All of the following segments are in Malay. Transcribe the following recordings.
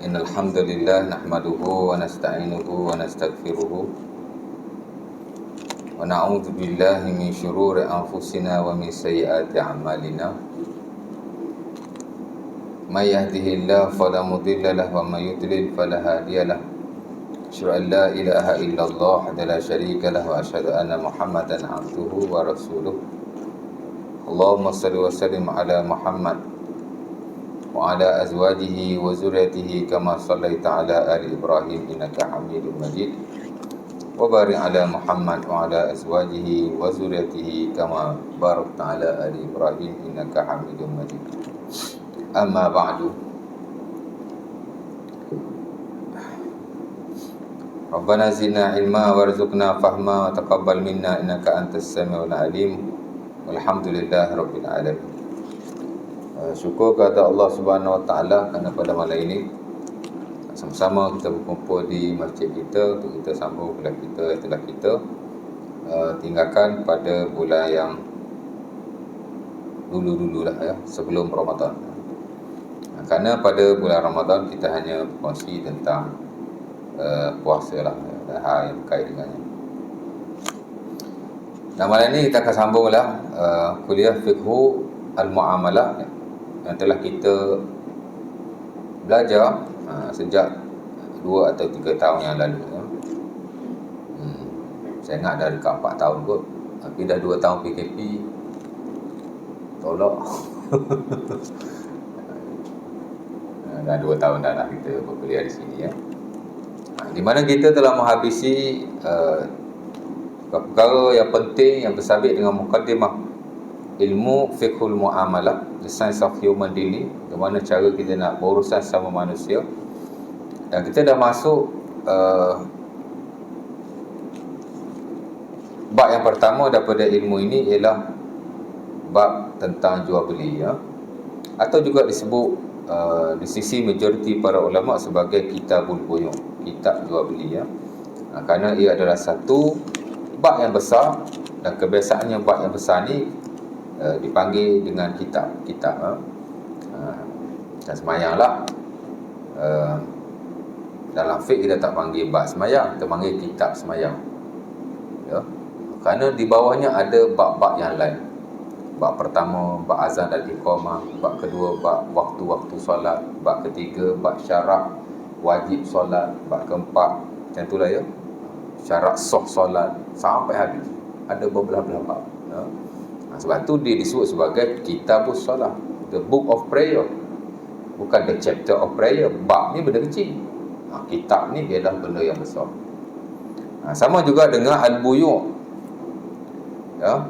Innal hamdalillah nahmaduhu wa nasta'inuhu wa nastaghfiruhu wa na'udzu billahi min syururi anfusina wa min sayyiati a'malina. May yahdihillahu fala mudilla lahu wa may yudlil fala hadiya lahu. Asyhadu an la ilaha illallah wa la syarika lahu wa asyhadu anna Muhammadan 'abduhu wa rasuluh. Allahumma shalli wa sallim ala Muhammad wa ala azwajihi wa zurriyyatihi kama shallaita ala ali Ibrahim innaka Hamidum Majid. Wa barik ala Muhammad wa ala azwajihi wa zurriyyatihi kama barakta ala ali Ibrahim innaka Hamidum Majid. Amma ba'du. Rabbana zidna ilma warzuqna fahma wa taqabbal minna innaka antas samiul alim. Walhamdulillahi rabbil alamin. Syukur kepada Allah Subhanahu Wa Taala kerana pada malam ini sama-sama kita berkumpul di masjid kita untuk kita sambung kuliah kita yang telah kita tinggalkan pada bulan yang dulu-dululah ya, sebelum Ramadan. Kerana pada bulan Ramadan kita hanya berkongsi tentang puasa lah dan hal yang berkait dengannya. Dan malam ini kita akan sambunglah kuliah Fiqhu Al-Mu'amalah yang telah kita belajar sejak 2 atau 3 tahun yang lalu ya. Saya ingat dah dekat 4 tahun kot. Tapi dah 2 tahun PKP tolak. Dah 2 tahun dah lah kita berkuliah di sini ya. Di mana kita telah menghabisi perkara yang penting yang bersabit dengan mukaddimah ilmu fiqhul muamalah, the science of human dealing, bagaimana cara kita nak berurusan sama manusia. Dan kita dah masuk bab yang pertama daripada ilmu ini ialah bab tentang jual beli ya, atau juga disebut di sisi majoriti para ulama sebagai kitabul buyu', kitab jual beli ya. Kerana ia adalah satu bab yang besar dan kebiasaannya bab yang besar ni dipanggil dengan kitab dan semayang lah. Dalam fiqh kita tak panggil bab semayang, kita panggil kitab semayang ya. Kerana di bawahnya ada bab-bab yang lain. Bab pertama bab azan dan iqamah, bab kedua bab waktu-waktu solat, bab ketiga bab syarat wajib solat, bab keempat macam itulah ya, syarat sah solat sampai habis. Ada berbelah-belah bab ya. Sebab tu dia disebut sebagai kitabus solat, the book of prayer, bukan the chapter of prayer. Bab ni benda kecil, kitab ni ialah benda yang besar. Sama juga dengan al-buyu' ya,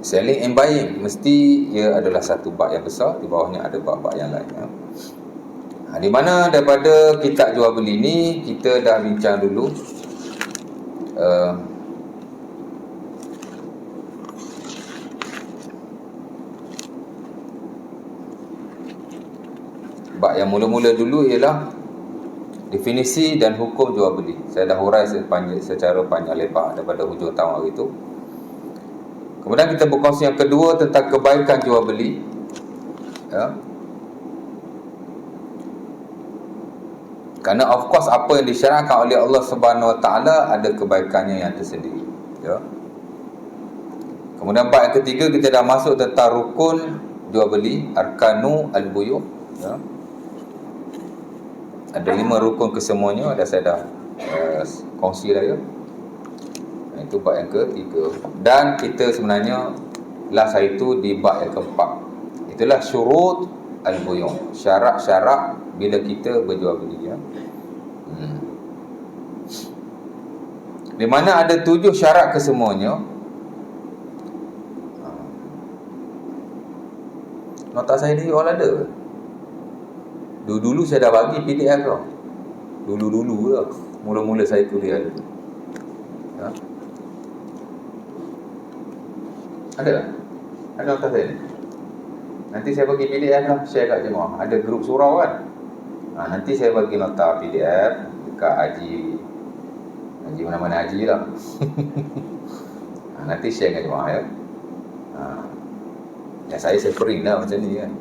selling and buying, mesti ia adalah satu bab yang besar, di bawahnya ada bab-bab yang lain ya. Di mana daripada kitab jual beli ni kita dah bincang dulu bab yang mula-mula dulu ialah definisi dan hukum jual beli. Saya dah hurai secara panjang lebar daripada hujung tahun hari itu. Kemudian kita berkongsi yang kedua tentang kebaikan jual beli ya. Kerana of course apa yang disyaratkan oleh Allah Subhanahu Wa Taala ada kebaikannya yang tersendiri ya. Kemudian bab yang ketiga kita dah masuk tentang rukun jual beli, arkanu al-buyu' ya. Ada 5 rukun kesemuanya, dah saya dah kongsi dah ya. Itu bab yang ketiga. Dan kita sebenarnya last hari itu di bab yang keempat, itulah syurut al-buyu', syarat-syarat bila kita berjual beli ya. Di mana ada 7 syarat kesemuanya. Nota saya ni all ada. Dulu-dulu saya dah bagi PDF tau. Dulu-dulu lah, mula-mula saya kuliah dulu ya. Ada nota saya ni. Nanti saya bagi PDF lah, share kat jemaah. Ada grup surau kan. Nanti saya bagi nota PDF dekat Haji mana-mana Haji lah. Nanti share kat jemaah ya. Ya saya print lah macam ni kan.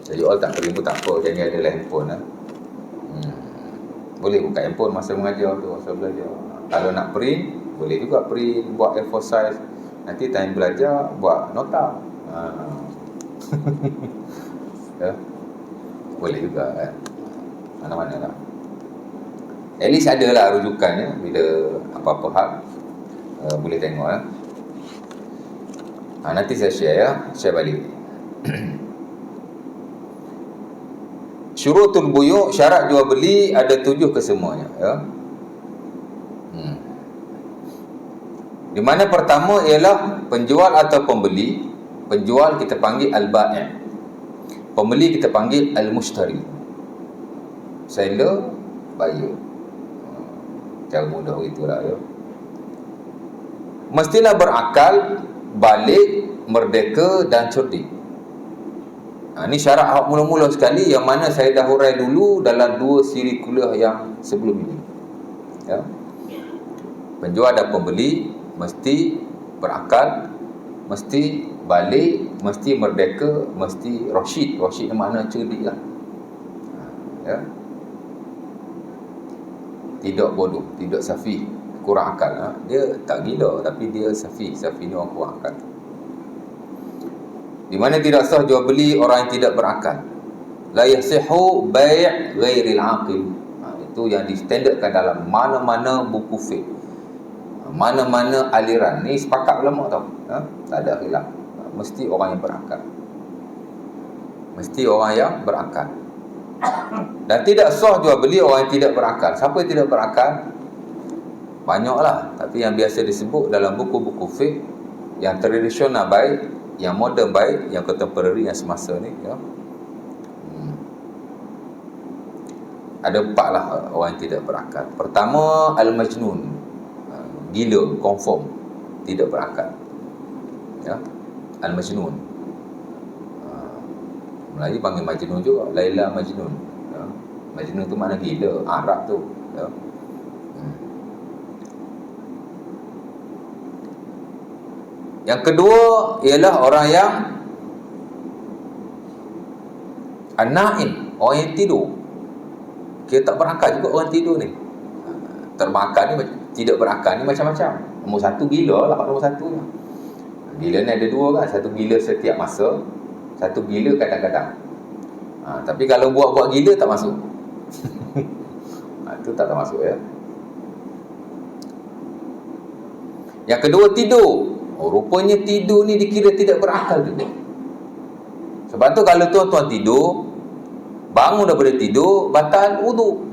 Jadi all tak print pun tak apa, jadi ada handphone lah. Boleh buka handphone masa mengajar tu, masa belajar. Kalau nak print, boleh juga print, buat A4 size. Nanti time belajar, buat nota. Ya. Boleh juga kan. Mana-mana lah. At least ada lah rujukannya bila apa-apa hal. Boleh tengok lah. Nanti saya share ya. Share balik. Syurutul buyu', syarat jual beli ada 7 kesemuanya ya. Di mana pertama ialah penjual atau pembeli. Penjual kita panggil al-bai', pembeli kita panggil al-mushtari. Seller, buyer. Cara mudah itulah ya. Mestilah berakal, balik, merdeka dan cerdik. Ini syarat awak mula-mula sekali yang mana saya dah hurai dulu dalam 2 siri kuliah yang sebelum ini. Ya. Penjual dan pembeli mesti berakal, mesti balik, mesti merdeka, mesti rasyid. Rasyid makna cerdik lah. Ya. Tidak bodoh, tidak safi, kurang akal. Dia tak gila tapi dia safi. Safi ni orang kurang akal. Di mana tidak sah jual beli orang yang tidak berakal. La yasihu bai' ghairil aqil. Itu yang distandardkan dalam mana-mana buku fiqh, mana-mana aliran. Ni sepakat ulama tau. Tak ada khilaf. Mesti orang yang berakal. Mesti orang yang berakal. Dan tidak sah jual beli orang yang tidak berakal. Siapa yang tidak berakal? Banyaklah. Tapi yang biasa disebut dalam buku-buku fiqh, yang tradisional baik, yang moden baik, yang contemporary, yang semasa ni ya. Ada 4 lah orang yang tidak berakal. Pertama, al-majnun, gila, confirm, tidak berakal ya. Al-majnun, Melayu panggil majnun juga, Laila Majnun ya. Majnun tu makna gila, Arab tu ya. Yang kedua ialah orang yang an-na'im, orang yang tidur. Kita tak berakal juga orang tidur ni. Terbakar ni, tidak berakal ni macam-macam. Nombor 1 gila lah, nombor 1 ni. Gila ni ada 2 kan. Satu gila setiap masa, satu gila kadang-kadang. Tapi kalau buat-buat gila tak masuk. Itu tak masuk ya. Yang kedua, tidur. Rupanya tidur ni dikira tidak berakal juga. Sebab tu kalau tuan-tuan tidur, bangun daripada tidur, batal wudu.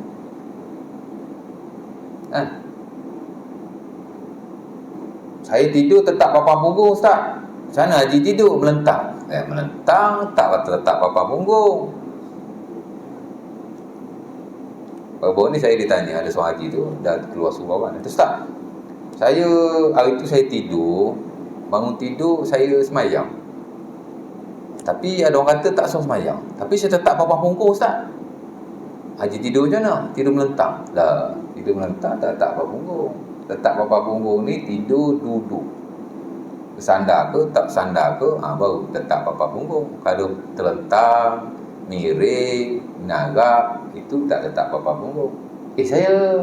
Saya tidur tetap papan punggung Ustaz. Sana Haji tidur melentang. Melentang tak tetap papan punggung. Baru ni saya ditanya, ada seorang haji tu dah keluar surau kan. Ustaz, saya hari tu saya tidur, bangun tidur saya semayang. Tapi ada orang kata tak sah semayang. Tapi saya tetap papan punggung Ustaz. Haji tidur macam mana? Tidur melentang. Lah, tidur melentang tak papan punggung. Tetap papan punggung ni tidur duduk. Bersandar ke, tak bersandar ke, baru tetap papan punggung. Kalau terlentang, miring, menagak, itu tak tetap papan punggung. Saya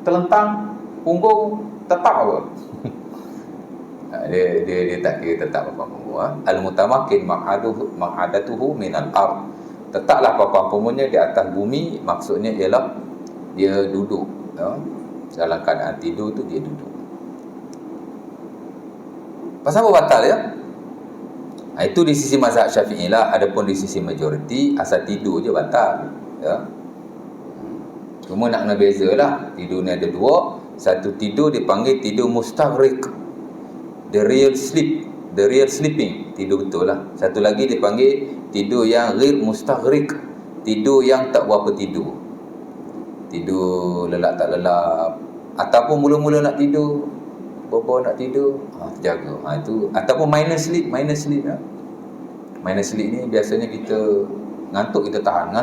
terlentang, punggung tetap apa? Dia tak kira tetap papan punggung. Al-mutamakin ma'adatuhu minal ard. Tetaplah papan punggungnya di atas bumi. Maksudnya ialah dia duduk ya. Dalam keadaan tidur tu dia duduk. Pasal apa batal ya? Itu di sisi mazhab Syafi'i lah. Adapun di sisi majoriti, asal tidur je batal ya. Cuma nak kena beza lah. Tidur ni ada 2. Satu tidur dipanggil tidur mustaghriq, the real sleep, the real sleeping, tidur betul lah. Satu lagi dipanggil tidur yang ghair mustaghriq, tidur yang tak berapa tidur. Tidur lelap tak lelap, ataupun mula-mula nak tidur, bawa nak tidur, terjaga. Itu ataupun minor sleep ya. Minor sleep ni biasanya kita ngantuk kita tahan,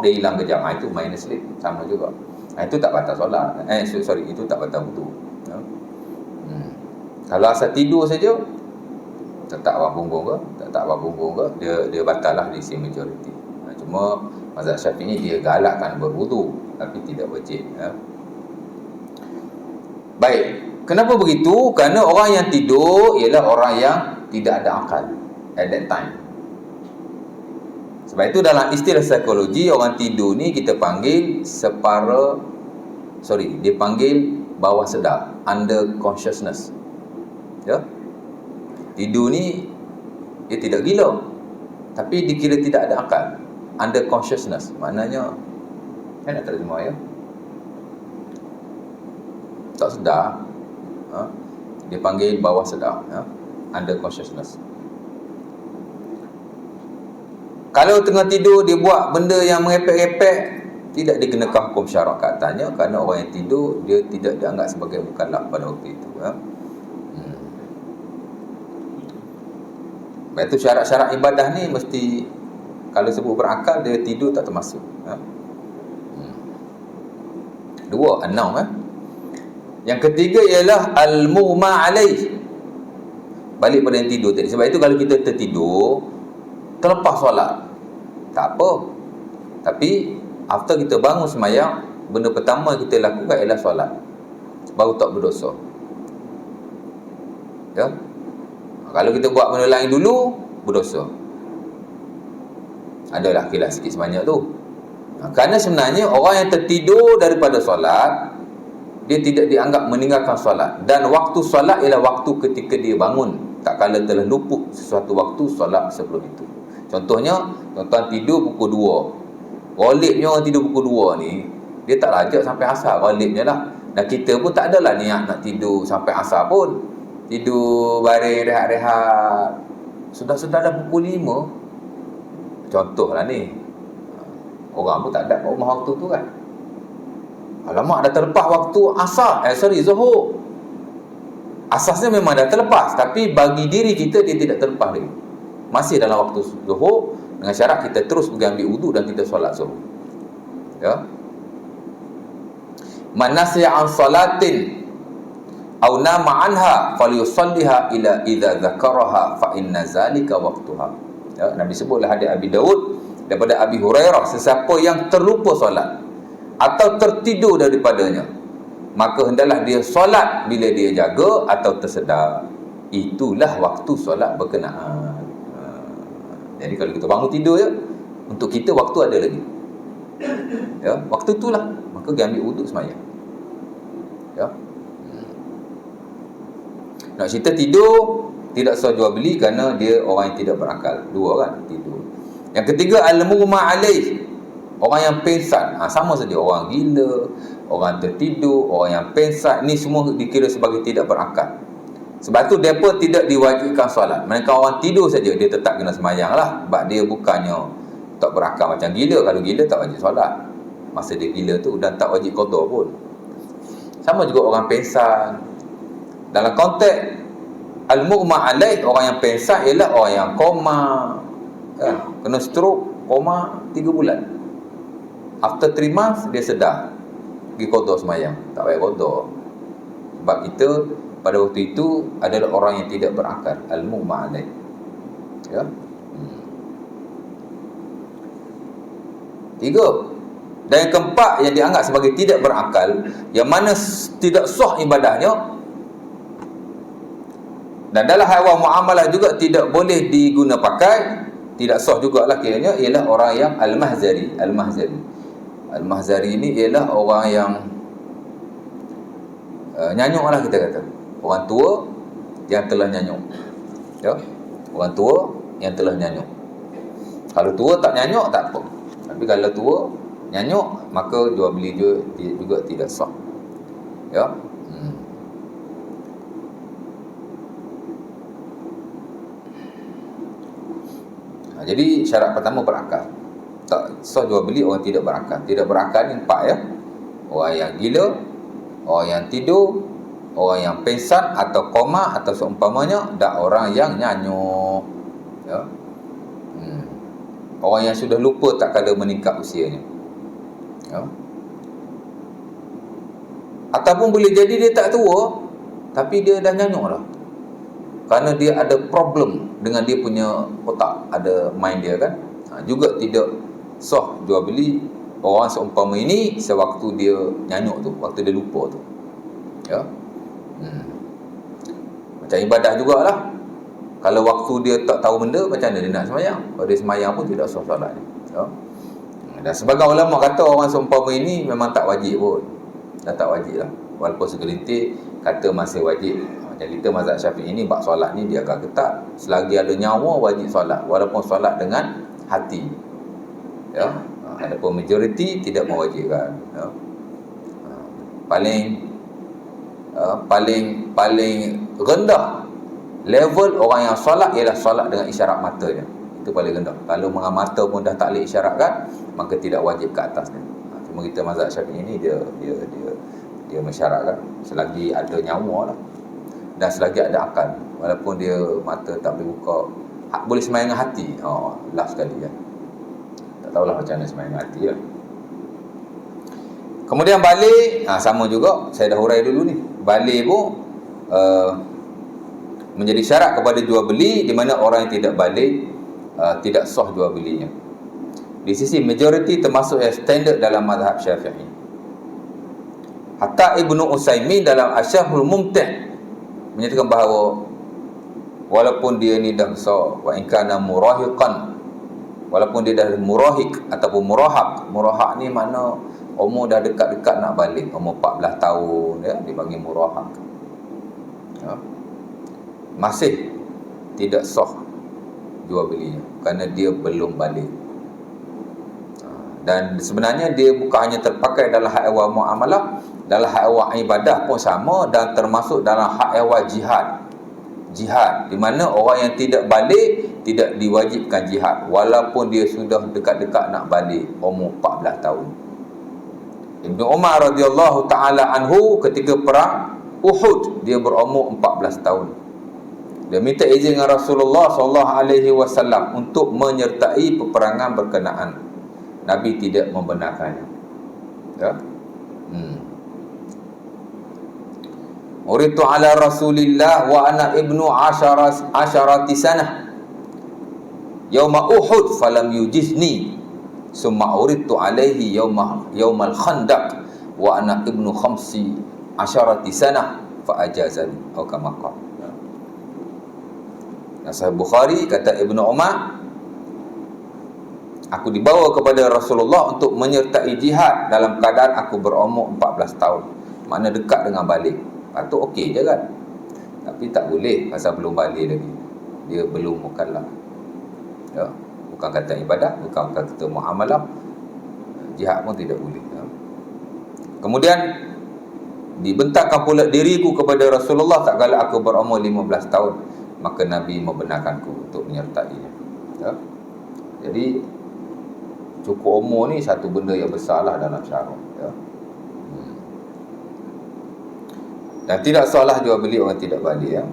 dia hilang kejap. Itu minor sleep, sama juga. Itu tak batal solat. Itu tak batal wudu. Ya. Kalau asal tidur saja, tetap papan punggung ke? Tak tak berbumbung ke, dia batal lah di sisi majoriti. Cuma mazhab Syafi'i dia galakkan berwudu tapi tidak wajib. Baik, kenapa begitu? Kerana orang yang tidur ialah orang yang tidak ada akal at that time. Sebab itu dalam istilah psikologi, orang tidur ni kita panggil dia panggil bawah sedar, under consciousness. Ya. Tidur ni dia tidak gila, tapi dikira tidak ada akal, under consciousness. Maknanya nak terjemah ya, tak sedar. Dia panggil bawah sedar, under consciousness. Kalau tengah tidur dia buat benda yang merepek-repek, tidak dikenakan hukum syarak kat atasnya, kerana orang yang tidur dia tidak dianggap sebagai mukallaf pada waktu itu. Sebab itu syarat-syarat ibadah ni mesti, kalau sebut berakal, dia tidur tak termasuk. Dua, 6. Yang ketiga ialah al-mughma alaih. Balik pada yang tidur tadi. Sebab itu kalau kita tertidur terlepas solat, tak apa. Tapi after kita bangun sembahyang, benda pertama kita lakukan ialah solat, baru tak berdosa. Ya. Kalau kita buat benda lain dulu, berdosa. Adalah kilas sikit sebanyak tu. Kerana sebenarnya orang yang tertidur daripada solat, dia tidak dianggap meninggalkan solat. Dan waktu solat ialah waktu ketika dia bangun, tak kala telah luput sesuatu waktu solat sebelum itu. Contohnya, tuan-tuan tidur pukul 2. Ghalibnya orang tidur pukul 2 ni, dia tak lajak sampai asar, ghalibnya lah. Dan kita pun tak adalah niat nak tidur sampai asar pun. Tidur baring rehat-rehat, sudah-sudah dah pukul 5. Contohlah ni, orang pun tak ada kat rumah waktu tu kan. Alamak, dah terlepas waktu asar, zuhur. Asasnya memang dah terlepas, tapi bagi diri kita dia tidak terlepas lagi. Masih dalam waktu zuhur, dengan syarat kita terus pergi ambil wudu dan kita solat zuhur. Ya. Man nasiya an salatin aw nama anha falyusalliha ila idza dzakaraha fa inna zalika waqtuha. Ya, Nabi sebutlah hadis Abi Daud daripada Abi Hurairah, sesiapa yang terlupa solat atau tertidur daripadanya, maka hendaklah dia solat bila dia jaga atau tersedar. Itulah waktu solat berkenaan. Jadi kalau kita bangun tidur ya, untuk kita waktu ada lagi. Ya, waktu itulah maka dia ambil wuduk sembahyang. Ya. Nak cerita tidur tidak sah jual beli kerana dia orang yang tidak berakal. Dua kan, tidur. Yang ketiga al-mughma alaih, orang yang pengsan. Sama saja, orang gila, orang tertidur, orang yang pengsan, ni semua dikira sebagai tidak berakal. Sebab tu mereka tidak diwajibkan solat. Mereka orang tidur saja, dia tetap kena sembahyang lah. Sebab dia bukannya tak berakal macam gila. Kalau gila tak wajib solat masa dia gila tu, dan tak wajib qada pun. Sama juga orang pengsan. Dalam konteks al-mughma alaih, orang yang pengsan ialah orang yang koma, kan? Kena stroke, koma 3 bulan. After 3 months dia sedar, pergi qada sembahyang, tak payah qada. Sebab kita pada waktu itu adalah orang yang tidak berakal, al-mughma alaih. Ya. 3. Dan yang keempat yang dianggap sebagai tidak berakal, yang mana tidak sah ibadahnya, dan dalam haiwan muamalah juga tidak boleh diguna pakai, tidak sah jugalah kiranya, ialah orang yang al-mahzari. Al-mahzari ini ialah orang yang nyanyuk lah kita kata. Orang tua yang telah nyanyuk. Ya? Orang tua yang telah nyanyuk. Kalau tua tak nyanyuk tak apa. Tapi kalau tua nyanyuk, maka jual beli juga tidak sah. Ya. Jadi syarat pertama berakal. Tak sah jual beli orang tidak berakal. Tidak berakal ni 4 ya. Orang yang gila, orang yang tidur, orang yang pengsan atau koma atau seumpamanya, dan orang yang nyanyuk. Ya. Orang yang sudah lupa tak kala meningkat usianya. Ya. Ataupun boleh jadi dia tak tua, tapi dia dah nyanyuk lah. kerana dia ada problem dengan dia punya otak, ada mind dia kan. Juga tidak sah jual beli orang seumpama ini sewaktu dia nyanyuk tu, waktu dia lupa tu. Ya. Macam ibadah jugalah. Kalau waktu dia tak tahu benda, macam mana dia nak semayang? Kalau dia semayang pun tidak sah solat dia. Ya. Dan sebagai ulama kata orang seumpama ini memang tak wajib pun. Dah tak wajib lah. Walaupun segelintir kata masih wajib. Macam kita mazhab Syafi'i ini, bab solat ni dia akan ketat. Selagi ada nyawa wajib solat, walaupun solat dengan hati. Ya. Adapun majoriti tidak mewajibkan. Ya. Paling rendah level orang yang solat ialah solat dengan isyarat matanya. Itu paling rendah. Kalau dengan mata pun dah tak boleh isyaratkan, maka tidak wajib ke atasnya. Cuma kita mazhab Syafi'i ini dia mensyaratkan selagi ada nyawa lah, dan selagi ada akal. Walaupun dia mata tak boleh buka, boleh sembahyang dengan hati. Last sekali kan. Tak tahulah macam mana sembahyang dengan hati lah. Kemudian balik, sama juga, saya dah hurai dulu ni. Balik pun menjadi syarat kepada jual beli, di mana orang yang tidak balik tidak sah jual belinya. Di sisi majoriti termasuk yang standard dalam mazhab Syafi'i. Hatta Ibnu Utsaimin dalam Asyarhul Mumti' menyatakan bahawa walaupun dia ni dah besar, wa in kana murahiqan, walaupun dia dah murahik ataupun murahak. Murahak ni makna umur dah dekat-dekat nak balik, umur 14 tahun ya, dipanggil murahak. Ya. Masih tidak sah jual belinya kerana dia belum balik. Dan sebenarnya dia bukan hanya terpakai dalam hak ehwal muamalah, dalam hak ehwal ibadah pun sama, dan termasuk dalam hak ehwal jihad. Jihad, di mana orang yang tidak balik tidak diwajibkan jihad walaupun dia sudah dekat-dekat nak balik, umur 14 tahun. Ibnu Umar radhiyallahu taala anhu ketika perang Uhud dia berumur 14 tahun. Dia minta izin dengan Rasulullah sallallahu alaihi wasallam untuk menyertai peperangan berkenaan. Nabi tidak membenarkannya. Ya. Uritu ala Rasulillah wa ana ibnu asyarati sanah yauma Uhud falam yujizni summa uritu alaihi yaumal khandaq wa ana ibnu khamsi asyarati sanah fa ajazani atau kama qala. Sahih Bukhari kata Ibnu Umar, aku dibawa kepada Rasulullah untuk menyertai jihad dalam keadaan aku berumur 14 tahun. Makna dekat dengan balik. Patut okey je kan. Tapi tak boleh pasal belum balik lagi. Dia belum mukallaf. Ya, bukan kata ibadah, bukan kata muamalah. Jihad pun tidak boleh. Ya. Kemudian dibentangkan pula diriku kepada Rasulullah tak kala aku berumur 15 tahun. Maka Nabi membenarkanku untuk menyertainya. Ya. Jadi cukup umur ni satu benda yang besarlah dalam syarak. Ya. Dan tidak salah jual beli orang tidak balik. Ya.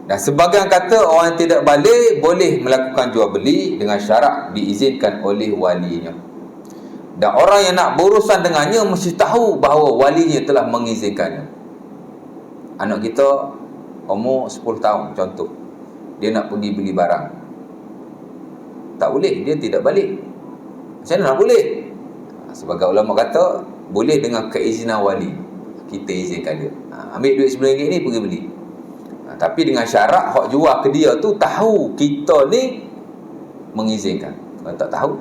Dan sebagian kata orang yang tidak balik boleh melakukan jual beli dengan syarat diizinkan oleh walinya. Dan orang yang nak berurusan dengannya mesti tahu bahawa walinya telah mengizinkannya. Anak kita umur 10 tahun contoh, dia nak pergi beli barang, tak boleh, dia tidak balik. Macam mana nak boleh? Sebagai ulama kata boleh dengan keizinan wali. Kita izinkan dia, ambil duit RM10 ni pergi beli. Tapi dengan syarat hak jual ke dia tu tahu kita ni mengizinkan. Kalau tak tahu,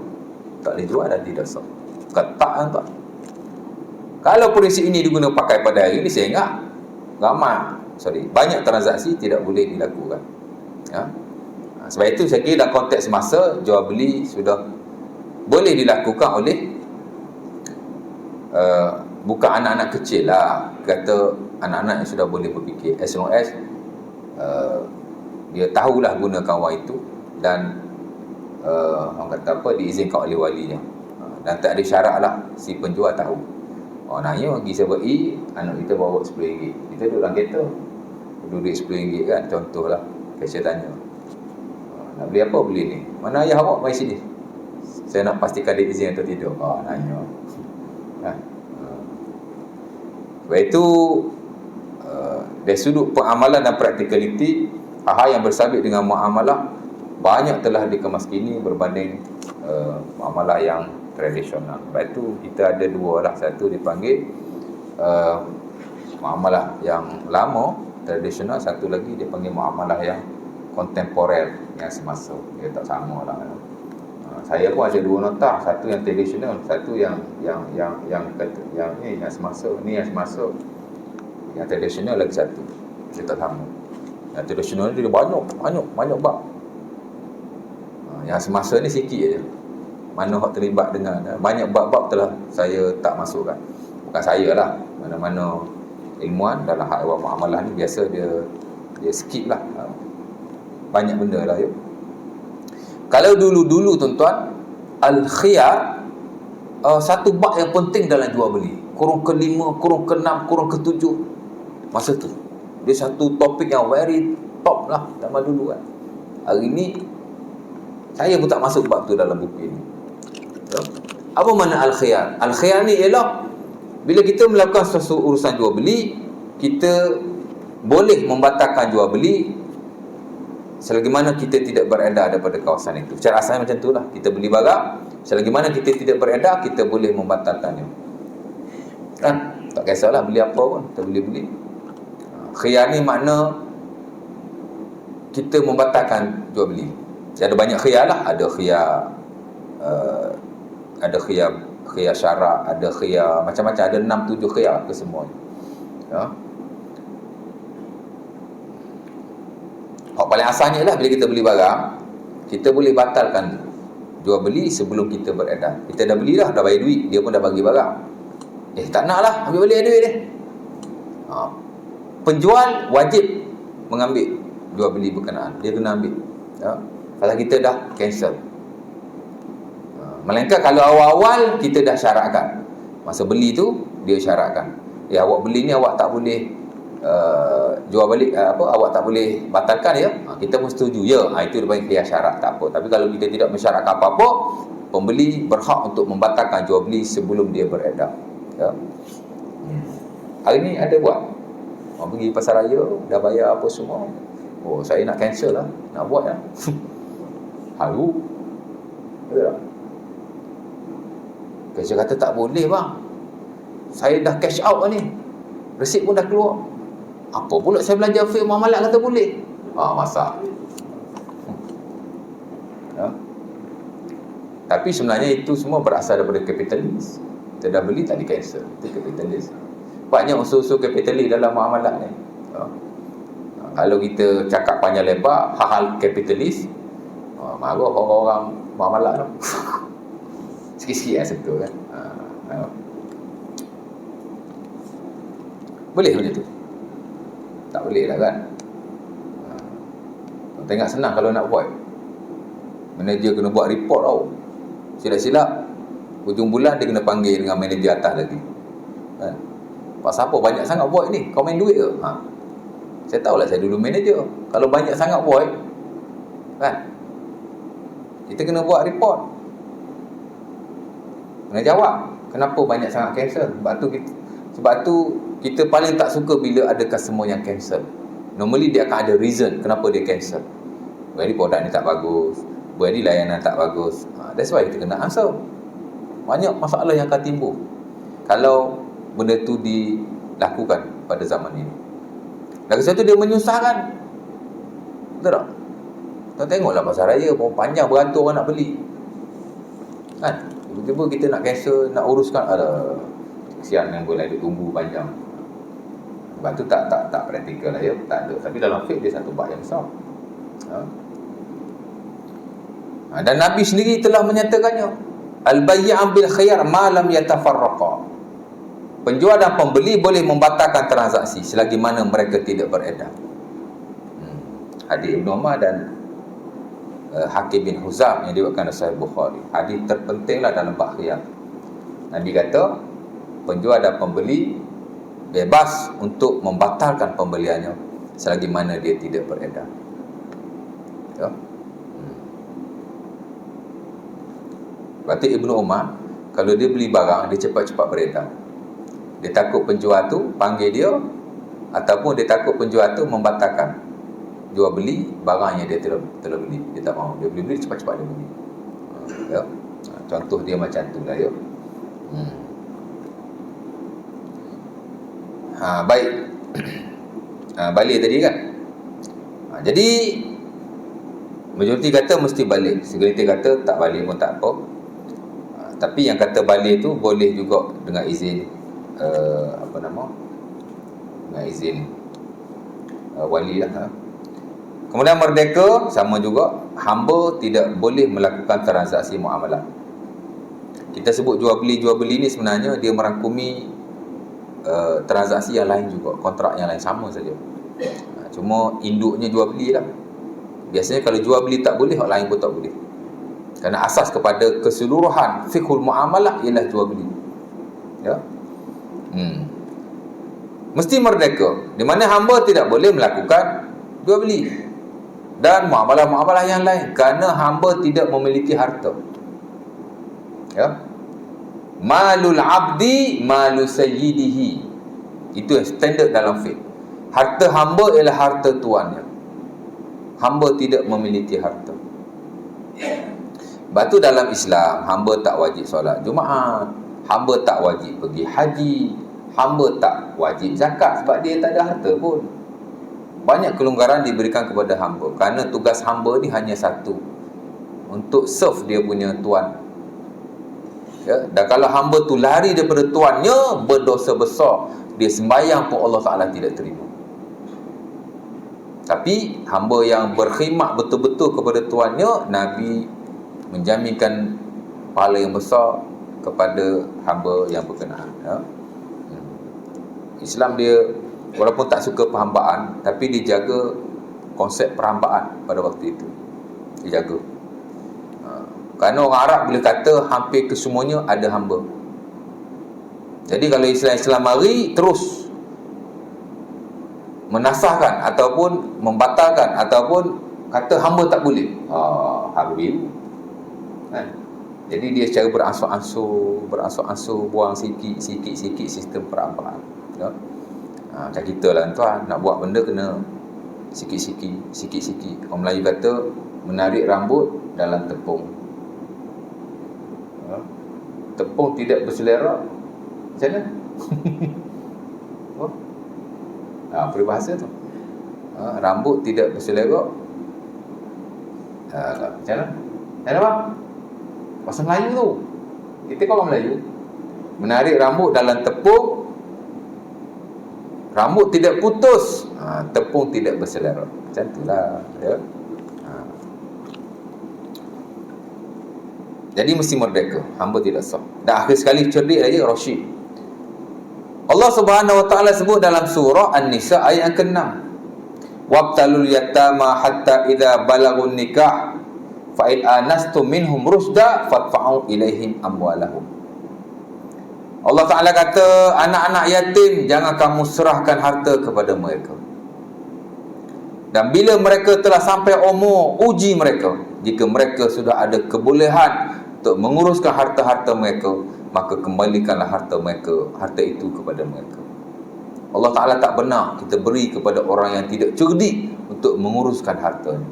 tak boleh jual dan tidak sah. Ketak tuan. Kalau prinsip ini diguna pakai pada hari ini, saya ingat banyak transaksi tidak boleh dilakukan. Ya. Sebab itu saya kira dalam konteks masa jual beli sudah boleh dilakukan oleh bukan anak-anak kecil lah, kata anak-anak yang sudah boleh berfikir, as long as dia tahulah gunakan wang itu dan orang kata apa, diizinkan oleh walinya, dan tak ada syarat lah si penjual tahu. Nanya pergi sebab anak kita bawa RM10, kita duduk dalam kereta duit RM10 kan, contohlah. Saya tanya, nak beli apa? Beli ni. Mana ayah awak? Mari sini, saya nak pastikan dia izin atau tidak. Nanya. Sebab itu Dari sudut pengamalan dan praktikaliti, hal-hal yang bersabit dengan muamalah banyak telah dikemas kini berbanding muamalah yang tradisional. Sebab itu kita ada dua lah. Satu dipanggil muamalah yang lama, tradisional. Satu lagi dipanggil muamalah yang kontemporer, yang semasa. Dia tak sama lah. Saya pun ada dua nota, satu yang tradisional, satu yang semasa. Ni yang semasa. Yang tradisional lagi satu. Dia tak sama. Yang tradisional ni dia banyak bab. Yang semasa ni sikit je. Mana hak terlibat dengan banyak bab-bab telah saya tak masukkan. Bukan saya lah, mana-mana ilmuwan dalam hal awal muamalah ni biasa dia skip lah. Banyak benda lah. Kalau dulu tuan-tuan, al-khiyar satu bab yang penting dalam jual beli. Kurung ke-5, kurung ke-6, kurung ke-7 masa tu. Dia satu topik yang very top lah zaman dulu kan. Hari ni saya pun tak masuk bab tu dalam buku ini. Apa makna al-khiyar? Al-khiyar ni ialah bila kita melakukan sesuatu urusan jual beli, kita boleh membatalkan jual beli selagi mana kita tidak beredar daripada kawasan itu. Cara asalnya macam itulah. Kita beli barang, selagi mana kita tidak beredar, kita boleh membatalkannya. Kan? Tak kisahlah beli apa pun, kita boleh beli. Khiyar ni makna kita membatalkan jual beli. Ada banyak khiyar lah. Ada khiyar syarak, ada khiyar macam-macam, ada 6-7 khiyar ke semua. Ya. Paling asalnya lah bila kita beli barang, kita boleh batalkan jual beli sebelum kita beredar. Kita dah beli dah bayar duit, dia pun dah bagi barang. Tak nak lah, ambil balik duit dia. Penjual wajib mengambil jual beli berkenaan. Dia kena ambil. Ya. Kalau kita dah cancel. Melainkan kalau awal-awal kita dah syaratkan. Masa beli tu dia syaratkan. Awak beli ni awak tak boleh jual balik awak tak boleh batalkan ya. Kita pun setuju ya. Itu dipanggil khiyar syarat, tak apa. Tapi kalau kita tidak mensyaratkan apa-apa, pembeli berhak untuk membatalkan jual beli sebelum dia beredar. Ya. Hari ni ada buat. Pergi pasar raya, dah bayar apa semua. Saya nak cancel lah, nak buat lah. Haru. Betul tak? Kerja kata tak boleh bang, saya dah cash out ni, resit pun dah keluar. Apa pula saya belajar fiqh muamalat kata boleh? Masak. Ya. Tapi sebenarnya itu semua berasal daripada kapitalis. Kita dah beli tak di cancel. Itu kapitalis. Banyak unsur-unsur kapitalis dalam muamalat ni. Ya. Kalau kita cakap panjang lebar hal-hal kapitalis, marah orang-orang muamalat tu. Sikit-sikit lah sentuh kan. Boleh macam tu? Tak boleh lah kan. Tengok senang kalau nak buat. Manager kena buat report tau. Silap-silap hujung bulan dia kena panggil dengan manager atas lagi kan? Pasal apa banyak sangat void ni? Kau main duit ke? Saya tahulah saya dulu manager. Kalau banyak sangat void kan, kita kena buat report, kena jawab kenapa banyak sangat cancel. Sebab tu kita paling tak suka bila ada customer yang cancel. Normally dia akan ada reason kenapa dia cancel. Jadi produk ni tak bagus, jadi layanan tak bagus. That's why kita kena answer. Banyak masalah yang akan timbul kalau benda tu dilakukan pada zaman ini. Lagi satu dia menyusahkan. Betul tak? Kita tengoklah pasar raya pun panjang, beratur orang nak beli kan. Tiba-tiba kita nak cancel, nak uruskan, ada kesian yang boleh tunggu panjang. Sebab tu tak praktikal lah ya. Tak ada. Tapi dalam fiqh dia satu bab yang besar. Dan Nabi sendiri telah menyatakannya, al-bay'an bil khiyar ma lam yatafarraqa. Penjual dan pembeli boleh membatalkan transaksi selagi mana mereka tidak beredar. Hadis Ibn Umar dan Hakim bin Huzam yang diriwayatkan oleh Sahih Bukhari. Hadis terpentinglah dalam bab khiyar. Nabi kata penjual dan pembeli bebas untuk membatalkan pembeliannya selagi mana dia tidak beredar. Ya. Berarti Ibn Umar kalau dia beli barang, dia cepat-cepat beredar. Dia takut penjual tu panggil dia, ataupun dia takut penjual tu membatalkan jual beli barang yang dia telah beli. Dia tak mahu, dia beli cepat-cepat dia beli. Ya. Contoh dia macam tu lah, ya. Baik. Balik tadi kan. Jadi majoriti kata mesti balik, segelintir kata tak balik pun tak apa. Tapi yang kata balik tu boleh juga dengan izin dengan izin wali lah. Kemudian merdeka sama juga, hamba tidak boleh melakukan transaksi muamalah. Kita sebut jual beli ni sebenarnya dia merangkumi transaksi yang lain juga, kontrak yang lain sama saja. Cuma induknya jual beli lah. Biasanya kalau jual beli tak boleh, orang lain pun tak boleh. Kerana asas kepada keseluruhan fiqhul muamalah ialah jual beli. Ya. Mesti merdeka, di mana hamba tidak boleh melakukan jual beli dan muamalah-muamalah yang lain kerana hamba tidak memiliki harta. Ya. Malul abdi malu sayyidihi. Itu yang standard dalam fiqh. Harta hamba ialah harta tuannya. Hamba tidak memiliki harta. Sebab tu dalam Islam, hamba tak wajib solat Jumaat, hamba tak wajib pergi haji, hamba tak wajib zakat sebab dia tak ada harta pun. Banyak kelonggaran diberikan kepada hamba kerana tugas hamba ni hanya satu, untuk serve dia punya tuan. Ya, dan kalau hamba tu lari daripada tuannya, berdosa besar. Dia sembahyang pun Allah Ta'ala tidak terima. Tapi hamba yang berkhidmat betul-betul kepada tuannya, Nabi menjaminkan pahala yang besar kepada hamba yang berkenaan. Ya. Islam dia walaupun tak suka perhambaan, tapi dia jaga konsep perhambaan pada waktu itu. Dia jaga. Kerana orang Arab bila kata hampir kesemuanya ada hamba. Jadi kalau Islam mari terus menasahkan ataupun membatalkan ataupun kata hamba tak boleh, habis kan? Jadi dia secara beransur-ansur buang sikit-sikit sistem perhambaan. Ya? Macam kita lah tuan, nak buat benda kena sikit-sikit. Orang Melayu kata menarik rambut dalam tepung. Tepung tidak berselera, macam mana? Peribahasa tu. Rambut tidak berselera, macam mana? Macam mana? Bahasa Melayu tu. Kita kan orang Melayu. Menarik rambut dalam tepung, rambut tidak putus, tepung tidak berselera. Macam itulah, ya. Jadi mesti merdeka, hamba tidak sah. Dan akhir sekali cerdik lagi, Rashid. Allah Subhanahu Wa Taala sebut dalam surah An-Nisa ayat yang ke-6. Wabtalul yatama hatta idza balagun nikah fa in anastum minhum rusda fadfa'u ilaihim amwalahum. Allah Ta'ala kata, anak-anak yatim jangan kamu serahkan harta kepada mereka. Dan bila mereka telah sampai umur, uji mereka. Jika mereka sudah ada kebolehan untuk menguruskan harta-harta mereka, maka kembalikanlah harta itu kepada mereka. Allah Ta'ala tak benar kita beri kepada orang yang tidak cerdik untuk menguruskan hartanya.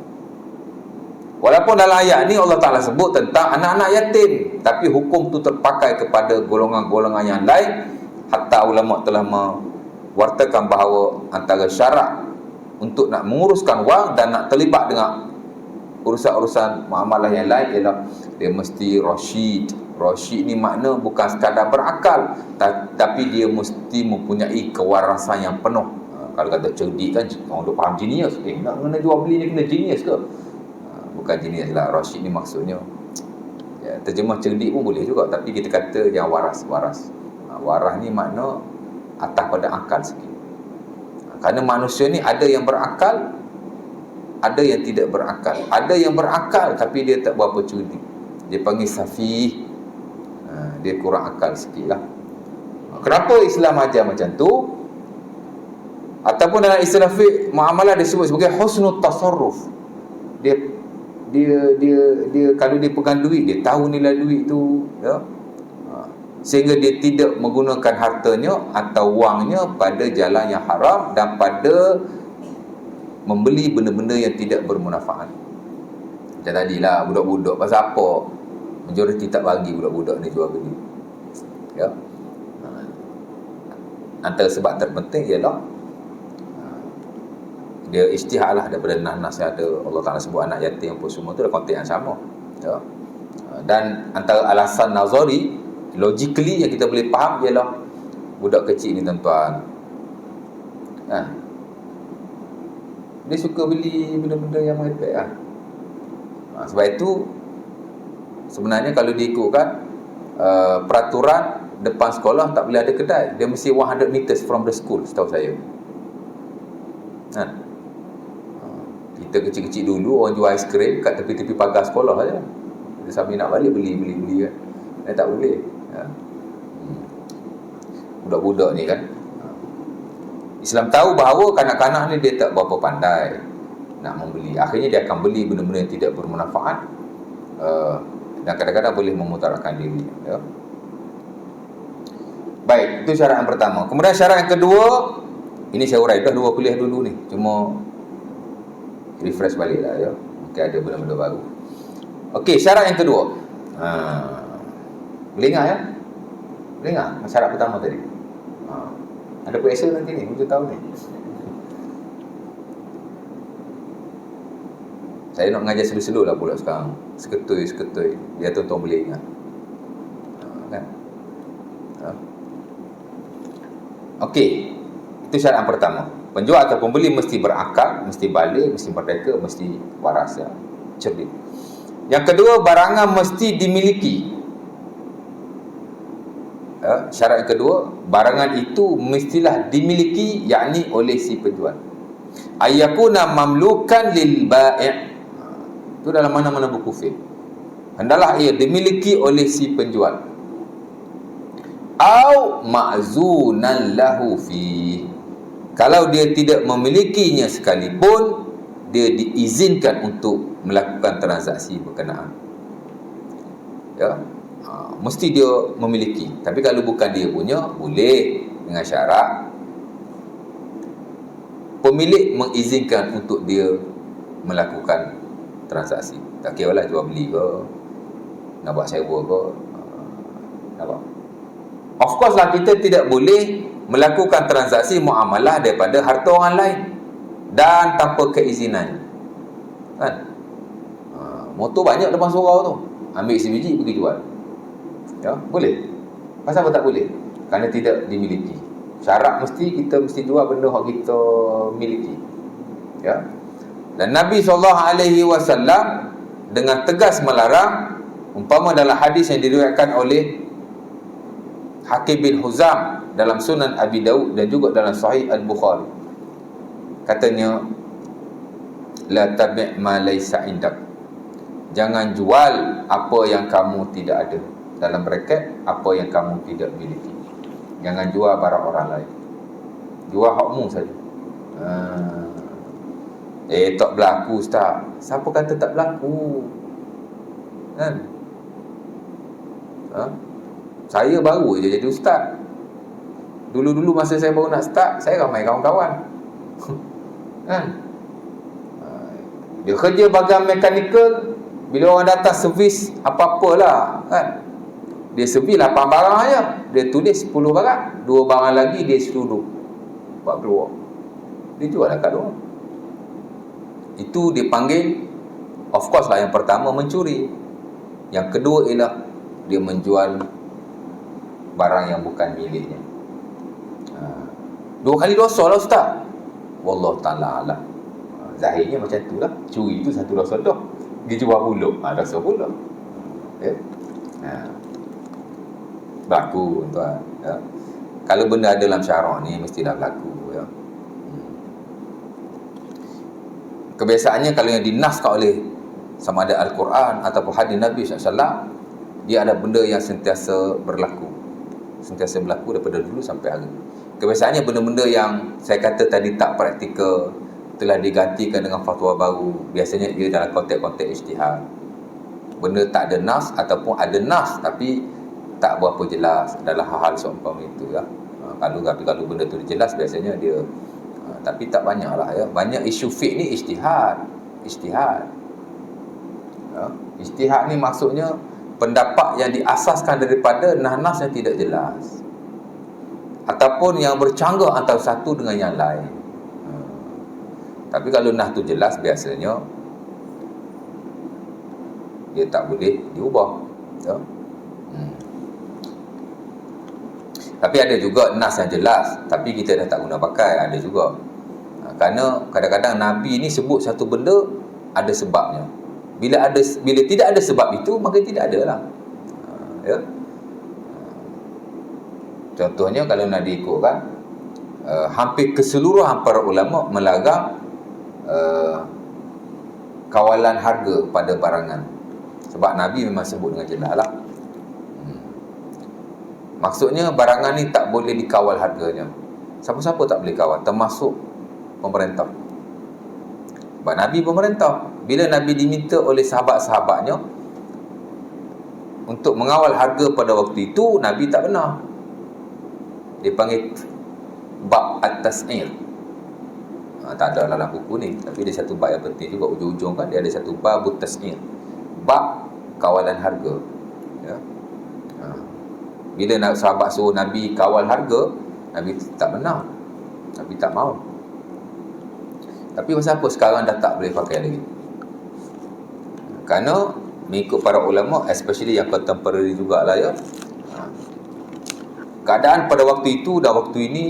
Walaupun dalam ayat ni Allah Ta'ala sebut tentang anak-anak yatim, tapi hukum tu terpakai kepada golongan-golongan yang lain. Hatta ulama telah mewartakan bahawa antara syarat untuk nak menguruskan wang dan nak terlibat dengan urusan-urusan muamalah yang lain ialah dia mesti Rashid. Rashid ni makna bukan sekadar berakal, tapi dia mesti mempunyai kewarasan yang penuh. Kalau kata cerdik kan orang duk faham genius. Nak kena jual beli ni kena genius ke? Bukan genius lah. Rashid ni maksudnya, ya, terjemah cerdik pun boleh juga, tapi kita kata yang waras. Waras ni makna atas pada akal sikit. Kerana manusia ni ada yang berakal, ada yang tidak berakal. Ada yang berakal tapi dia tak berapa cerdik, dia panggil safih. Dia kurang akal sikit lah. Kenapa Islam ajar macam tu? Ataupun dalam istilah fiqh muamalah disebut sebagai husnul tasarruf. Dia kalau dia pegang duit, dia tahu nilai duit tu, ya. sehingga dia tidak menggunakan hartanya atau wangnya pada jalan yang haram dan pada membeli benda-benda yang tidak bermanfaat. Macam tadilah budak-budak, pasal apa majoriti tak bagi budak-budak ni jual beli, ya. Antara sebab terpenting ialah dia ijtihad lah daripada nas-nas yang ada. Allah Ta'ala sebut anak yatim pun semua tu dah konteks yang sama, ya. Dan antara alasan nazari logically yang kita boleh faham ialah budak kecil ni tuan-tuan, dia suka beli benda-benda yang merepek lah. Sebab itu sebenarnya kalau diikutkan peraturan depan sekolah tak boleh ada kedai, dia mesti 100 meters from the school, setahu saya. Kita kecil-kecil dulu orang jual aiskrim kat tepi-tepi pagar sekolah saja. Dia sambil nak balik beli kan. Tak boleh, ya. Budak-budak ni kan, Islam tahu bahawa kanak-kanak ni dia tak berapa pandai nak membeli. Akhirnya dia akan beli benda-benda yang tidak bermanfaat, dan kadang-kadang boleh memudaratkan diri, ya. Baik, itu syarat yang pertama. Kemudian syarat yang kedua, ini saya urai dah 2 kuliah dulu ni, cuma refresh balik lah, ya. Mungkin ada benda-benda baru. Okey, syarat yang kedua, boleh ingat, ya? Boleh ingat syarat pertama tadi? Ada pressure nanti ni, hujung tahun ni. Saya nak mengajar slow-slow lah pula sekarang. Seketui, biar tuan-tuan boleh ingat, kan? Okey, itu syarat yang pertama. Penjual atau pembeli mesti berakal, mesti balik, mesti merdeka, mesti waras, ya, cerdik. Yang kedua, barangan mesti dimiliki. Syarat yang kedua, barangan itu mestilah dimiliki, yakni oleh si penjual. Ayyakuna mamlukan lil bai'. Itu dalam mana-mana buku fiqh. Hendaklah ia dimiliki oleh si penjual. Au ma'zunan lahu fi. Kalau dia tidak memilikinya sekalipun, dia diizinkan untuk melakukan transaksi berkenaan, ya. Mesti dia memiliki. Tapi kalau bukan dia punya, boleh, dengan syarat pemilik mengizinkan untuk dia melakukan transaksi. Tak kira lah jual beli ke, nak buat sewa ke, nampak? Of course lah, kita tidak boleh melakukan transaksi muamalah daripada harta orang lain dan tanpa keizinan, kan? Motor banyak depan surau tu, ambil sebiji pergi jual, ya, boleh. Pasal apa tak boleh? Kerana tidak dimiliki. Syarat kita mesti jual benda yang kita miliki, ya. Dan Nabi SAW dengan tegas melarang, umpama dalam hadis yang diriwayatkan oleh Hakim bin Huzam dalam Sunan Abi Daud dan juga dalam Sahih Al-Bukhari, katanya, la tabi' ma laysa indak. Jangan jual apa yang kamu tidak ada. Dalam bracket, apa yang kamu tidak miliki. Jangan jual barang orang lain, jual hakmu saja. Tak berlaku, ustaz. Siapa kata tak berlaku, kan? Saya baru je jadi ustaz. Dulu-dulu masa saya baru nak start, saya ramai kawan-kawan, kan? Dia kerja bahagian mekanikal. Bila orang datang servis apa-apalah, kan, dia servis 8 barang aja, dia tulis 10 barang, 2 barang lagi dia suruh buat keluar, dia jual kat luar. Itu dipanggil, of course lah, yang pertama mencuri, yang kedua ialah dia menjual barang yang bukan miliknya. 2 kali dosa lah, ustaz. Wallahu ta'ala alam. Zahirnya macam tu lah. Curi tu satu dosa dah, dia jual pula, dosa pula, ya. Berlaku, tuan, ya. Kalau benda ada dalam syarak ni, mestilah berlaku, ya. Kebiasaannya kalau yang dinaskan oleh sama ada Al-Quran ataupun hadis Nabi SAW, dia ada benda yang sentiasa berlaku daripada dulu sampai hari. Kebiasaannya benda-benda yang saya kata tadi tak praktikal telah digantikan dengan fatwa baru. Biasanya dia dalam konteks-konteks ijtihad. Benda tak ada nas ataupun ada nas tapi tak berapa jelas adalah hal-hal seumpama itu ya. Kalau benda tu jelas biasanya dia tapi tak banyaklah ya. Banyak isu fiqh ni ijtihad. Ya. Ijtihad ni maksudnya pendapat yang diasaskan daripada nas-nas yang tidak jelas ataupun yang bercanggah antara satu dengan yang lain. Tapi kalau nas tu jelas biasanya dia tak boleh diubah ya. Tapi ada juga nas yang jelas tapi kita dah tak guna pakai, ada juga. Kerana kadang-kadang Nabi ni sebut satu benda ada sebabnya. Bila tidak ada sebab itu, maka tidak ada lah. Ya. Contohnya kalau nak diikutkan, hampir keseluruhan para ulama melarang kawalan harga pada barangan. Sebab Nabi memang sebut dengan jelas lah. Maksudnya barangan ni tak boleh dikawal harganya. Siapa-siapa tak boleh kawal, termasuk pemerintah. Sebab Nabi pemerintah. Bila Nabi diminta oleh sahabat-sahabatnya untuk mengawal harga pada waktu itu, Nabi tak benar. Dia panggil bab at-tas'ir. Tak ada dalam buku ni, tapi dia satu bab yang penting juga. Ujung-ujung kan dia ada satu bab at-tas'ir, bab kawalan harga ya. Bila sahabat suruh Nabi kawal harga, Nabi tak benar, Nabi tak mau. Tapi pasal apa sekarang dah tak boleh pakai lagi? Kerana mengikut para ulama, especially yang contemporary jugalah ya, keadaan pada waktu itu dan waktu ini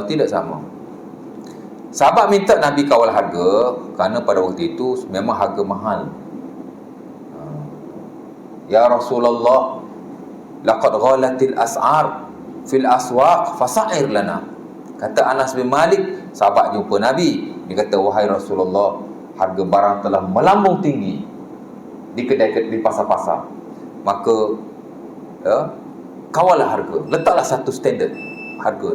tidak sama. Sahabat minta Nabi kawal harga kerana pada waktu itu memang harga mahal. Ya Rasulullah, laqad ghalatil as'ar fil aswaq fasa'ir lana. Kata Anas bin Malik, sahabat jumpa Nabi, dia kata, wahai Rasulullah, harga barang telah melambung tinggi di kedai, di pasar-pasar. Maka ya, kawallah harga, letaklah satu standard harga.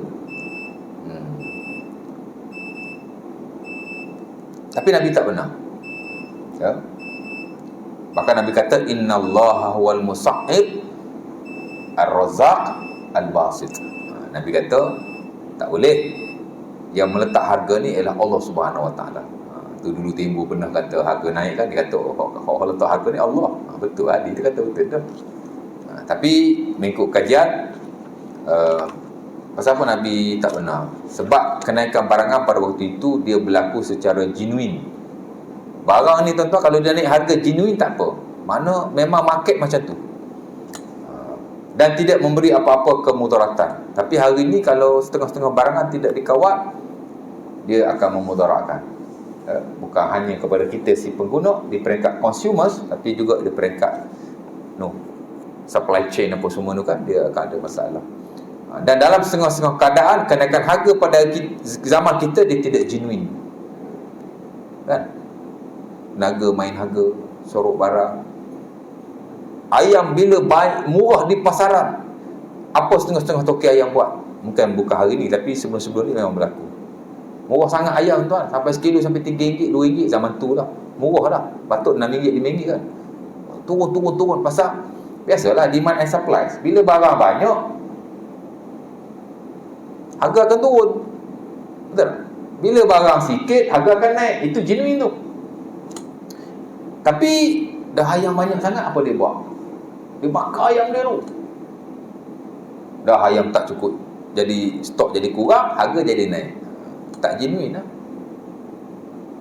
Tapi Nabi tak benar ya. Maka Nabi kata, innallaha huwal musa'ib ar-razzaq al-basit. Nabi kata tak boleh. Yang meletak harga ni ialah Allah Subhanahu Wa Taala. Tu dulu Timbul pernah kata harga naik kan, dia kata oh letak harga ni Allah. Betul lah, dia kata betul dah. Tapi mengikut kajian pasal apa Nabi tak benar? Sebab kenaikan barangan pada waktu itu dia berlaku secara genuine. Barang ni tuan-tuan kalau dia naik harga genuine tak apa. Mana memang market macam tu. Dan tidak memberi apa-apa kemudaratan. Tapi hari ini kalau setengah-setengah barangan tidak dikawal, dia akan memudaratkan. Bukan hanya kepada kita si pengguna di peringkat consumers, tapi juga di peringkat supply chain apa semua tu kan, dia akan ada masalah. Dan dalam setengah-setengah keadaan, kenaikan harga pada zaman kita dia tidak genuine. Kan? Naga main harga, sorok barang. Ayam bila baik murah di pasaran, apa setengah-setengah toki ayam buat? Bukan hari ni, tapi sebelum-sebelum ni memang berlaku. Murah sangat ayam tuan, sampai sekilo sampai RM3, RM2 zaman tu lah. Murah dah. Patut RM6, RM5 kan. Turun pasal biasalah demand and supply. Bila barang banyak, harga akan turun. Betul? Bila barang sikit, harga akan naik. Itu genuine tu. Tapi dah ayam banyak sangat, apa dia buat? Dia bakar ayam dia tu. Dah ayam tak cukup, jadi stok jadi kurang, harga jadi naik. Tak genuine lah.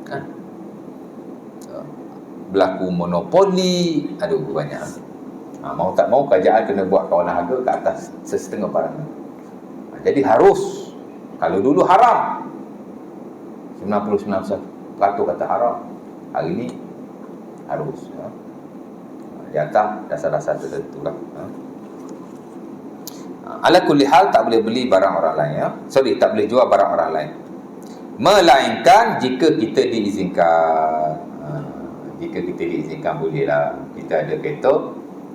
Kan? Berlaku monopoli. Aduh, banyak. Mau tak mau kerajaan kena buat kawalan harga ke atas setengah barang. Jadi harus. Kalau dulu haram, 99% kata haram. Hari ni harus ya. Di atas dasar-dasar tertentu lah. Ala kulli hal tak boleh beli barang orang lain ya. Tak boleh jual barang orang lain. Melainkan jika kita diizinkan. Jika kita diizinkan bolehlah. Kita ada kereta,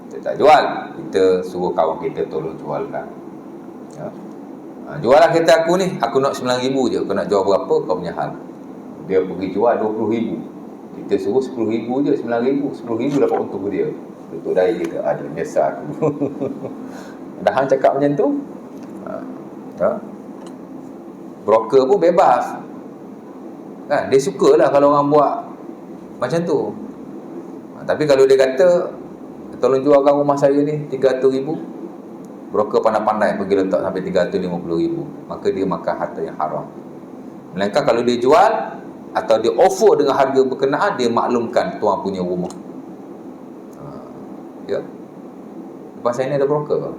kita tak jual, kita suruh kawan kita tolong jualkan ya. Jualah kereta aku ni, aku nak RM9,000 je. Kau nak jual berapa, kau punya hal. Dia pergi jual RM20,000, kita suruh RM10,000 je, RM9,000, RM10,000 dapat untung dia. Tutup dahi kita, ada menyesal aku. Dah hang cakap macam tu. Broker pun bebas. Kan? Dia sukalah kalau orang buat macam tu. Tapi kalau dia kata, tolong jualkan rumah saya ni 300,000, broker pandai-pandai pergi letak sampai 350,000, maka dia makan harta yang haram. Melainkan kalau dia jual atau dia offer dengan harga berkenaan, dia maklumkan tuan punya rumah. Ya. Lepas saya ni ada broker,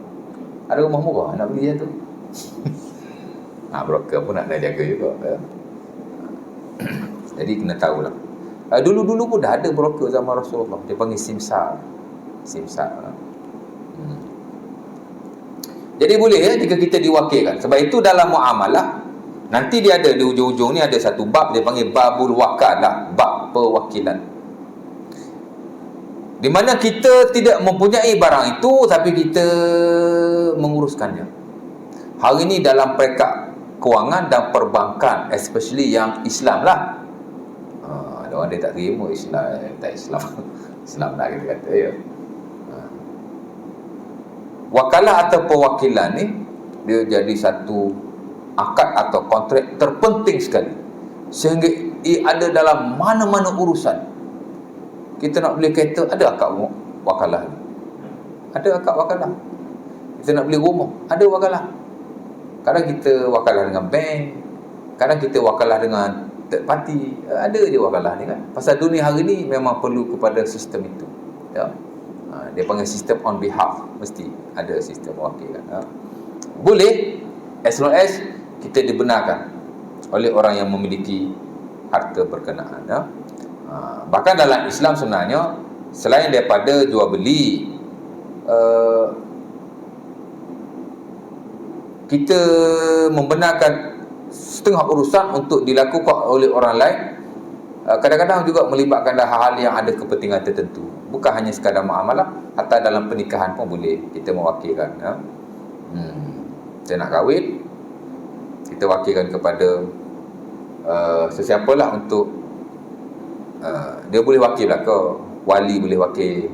ada rumah murah nak beli tu. Broker pun nak jaga juga, ya. Jadi kena tahulah. Dulu-dulu pun dah ada broker zaman Rasulullah, dia panggil simsar. Jadi boleh ya jika kita diwakilkan. Sebab itu dalam muamalah nanti dia ada di ujung-ujung ni ada satu bab, dia panggil babul wakalah, bab perwakilan. Di mana kita tidak mempunyai barang itu tapi kita menguruskannya. Hari ini dalam peringkat kewangan dan perbankan, especially yang Islam lah. Ada orang dia tak terima Islam, tak Islam. Islam lah kita kata, ya. Wakalah atau perwakilan ni dia jadi satu akad atau kontrak terpenting sekali, sehingga ia ada dalam mana-mana urusan. Kita nak beli kereta, ada akad wakalah ni. Ada akad wakalah. Kita nak beli rumah, ada wakalah. Kadang kita wakalah dengan bank, kadang kita wakalah dengan third party, ada je wakalah ni kan. Pasal dunia hari ni memang perlu kepada sistem itu, ya. Dia panggil sistem on behalf, mesti ada sistem wakil kan. Boleh as long as kita dibenarkan oleh orang yang memiliki harta berkenaan, ya. Bahkan dalam Islam sebenarnya selain daripada jual beli, kita membenarkan setengah urusan untuk dilakukan oleh orang lain. Kadang-kadang juga melibatkan hal-hal yang ada kepentingan tertentu, bukan hanya sekadar muamalah, atau dalam pernikahan pun boleh kita mewakilkan, ya. Saya nak kahwin, kita wakilkan kepada sesiapalah untuk dia boleh wakil lah ke, wali boleh wakil.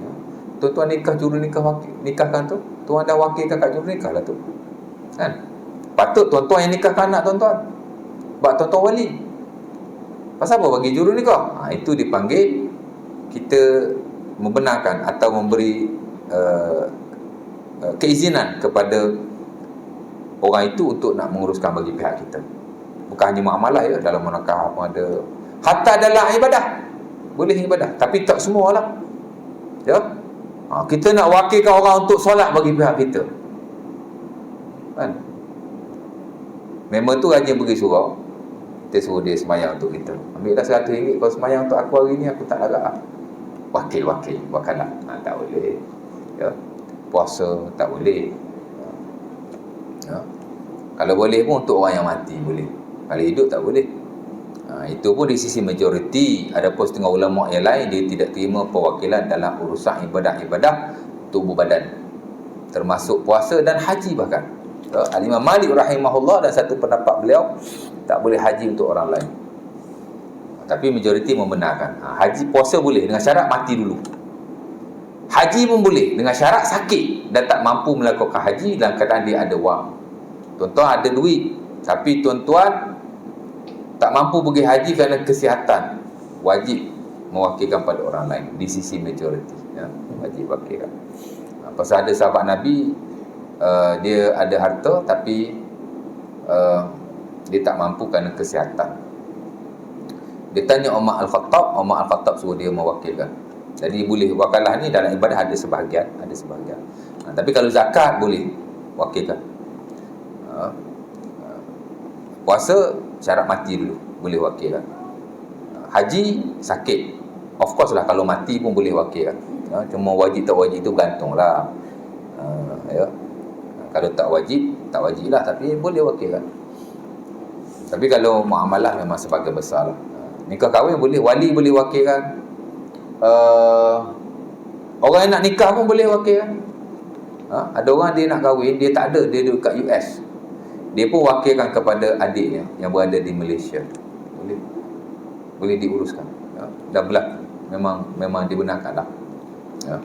Tuan-tuan nikah, juru nikah nikahkan tu, tuan dah wakilkan kat juru nikah lah tu, kan? Patut tuan-tuan yang nikahkan anak tuan-tuan, sebab tuan-tuan wali. Pasal apa bagi juru nikah? Itu dipanggil kita membenarkan atau memberi keizinan kepada orang itu untuk nak menguruskan bagi pihak kita. Bukan hanya muamalah, ya, dalam menakah pun ada. Hatta dalam ibadah, boleh ibadah, tapi tak semualah, ya. Kita nak wakilkan orang untuk solat bagi pihak kita, kan? Member tu hanya beri surau, kita suruh dia semayang untuk kita. Ambillah RM100, kau semayang untuk aku hari ni, aku tak larat. Wakil-wakil, wakalah. Tak boleh, ya. Puasa tak boleh, ya. Kalau boleh pun untuk orang yang mati boleh, kalau hidup tak boleh. Itu pun di sisi majoriti. Adapun setengah ulama yang lain, dia tidak terima perwakilan dalam urusan ibadah-ibadah tubuh badan, termasuk puasa dan haji bahkan. Al-Imam Malik rahimahullah dan satu pendapat beliau, tak boleh haji untuk orang lain. Tapi majoriti membenarkan. Haji, puasa boleh dengan syarat mati dulu. Haji pun boleh dengan syarat sakit dan tak mampu melakukan haji dalam keadaan dia ada wang. Tuan-tuan ada duit, tapi tuan-tuan tak mampu pergi haji kerana kesihatan, wajib mewakilkan pada orang lain di sisi majoriti, ya. Wajib wakilkan. Pasal ada sahabat Nabi, dia ada harta tapi dia tak mampu kerana kesihatan. Dia tanya Umar Al-Khattab suruh dia mewakilkan. Jadi boleh wakalah ni dalam ibadah ada sebahagian. Tapi kalau zakat boleh wakilkan. Puasa syarat mati dulu, boleh wakilkan. Haji sakit, of course lah, kalau mati pun boleh wakilkan. Cuma wajib tak wajib itu bergantunglah, ya. Kalau tak wajib lah, tapi boleh wakilkan. Tapi kalau muamalah memang sebagai besar lah. Nikah kahwin boleh, wali boleh wakilkan. Orang yang nak nikah pun boleh wakilkan. Ada orang dia nak kahwin, dia tak ada, dia duduk kat US, dia pun wakilkan kepada adiknya yang berada di Malaysia. Boleh diuruskan, ya. Dah berlaku, memang dibenarkan lah, ya.